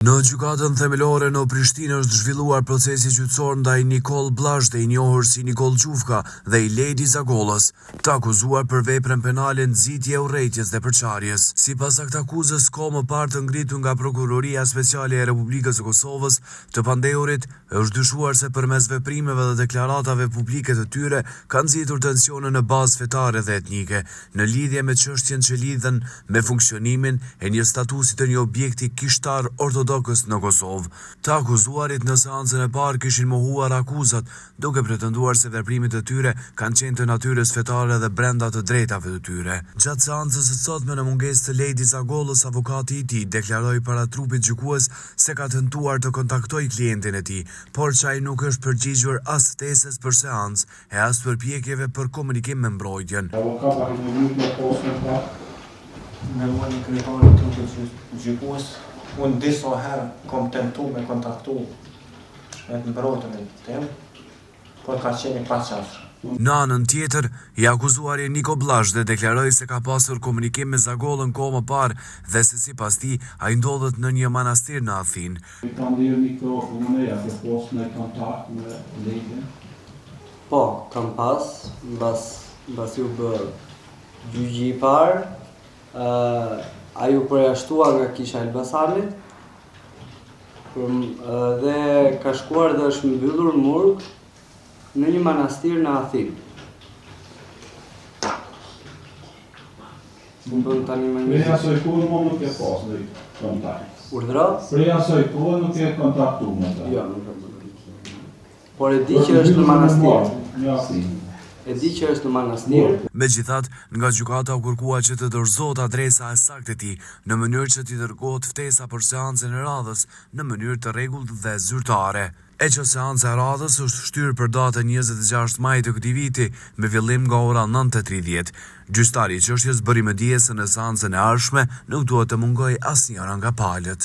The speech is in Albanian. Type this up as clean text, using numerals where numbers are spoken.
Në gjykatën themelore në Prishtinë është zhvilluar procesi gjyqësor ndaj Nikol Blazhde, i njohur si Nikol Gjufka, dhe i Ledi Zagollës, të akuzuar për veprën penale nxitje e urrejtjes dhe përçarjes. Sipas këtij akuzës, ka më parë të ngritur nga Prokuroria Speciale e Republikës së Kosovës, të pandehurit është dyshuar se përmes veprimeve dhe deklaratave publike të tyre kanë nxitur tensione në bazë fetare dhe etnike, në lidhje me çështjen që lidhen me funksionimin e një statusi të një objekti kishtar ortodokës në Kosovë. Të akuzuarit në seancën e parë kishin mohuar akuzat, duke pretenduar se veprimet e tyre kanë qenë të natyrës fetare dhe brenda të drejtave të tyre. Gjatë seancës së sotme, në mungesë të Ledi Zagollës, avokati i tij deklaroi para trupit gjykues se ka tentuar të kontaktojë klientin e tij, por që ai nuk është përgjigjur as ftesës për seancë e as përpjekjeve për komunikim me mbrojtjen. Unë disa herë kom tentu me kontaktu me të mbrojtën e tem, por ka qenë pa qafshë. Në anën tjetër, i akuzuari Nikol Blazhde deklaroi se ka pasur komunikim me Zagollën kohë më parë dhe se sipas tij ai ndodhet në një manastir në Afin. Po, kam pas, mbas u bë gjyqi i parë, ai u përjashtua nga kisha Elbasanit dhe ka shkuar dhe është mbyllur murg në një manastir në Athinë. Preja asoj kohë më nuk e pas në kontakt. Urdhra? Preja asoj kohë nuk e kontaktu me ta. Jo, nuk e kontaktu. Por e di që është në manastir. Në Athinë. E di që është në manastir. Megjithatë, nga gjykata u kërkua që të dorëzohet adresa e saktë e tij, në mënyrë që t'i dërgohet ftesa për seancën e radhës në mënyrë të rregullt dhe zyrtare. E që seanca e radhës është shtyrë për datën 26 maj të këtij viti, me fillim nga ora 9:30. Gjyqtari i çështjes bëri më dije se në seancën e ardhshme nuk duhet të mungojë asnjëra nga palët.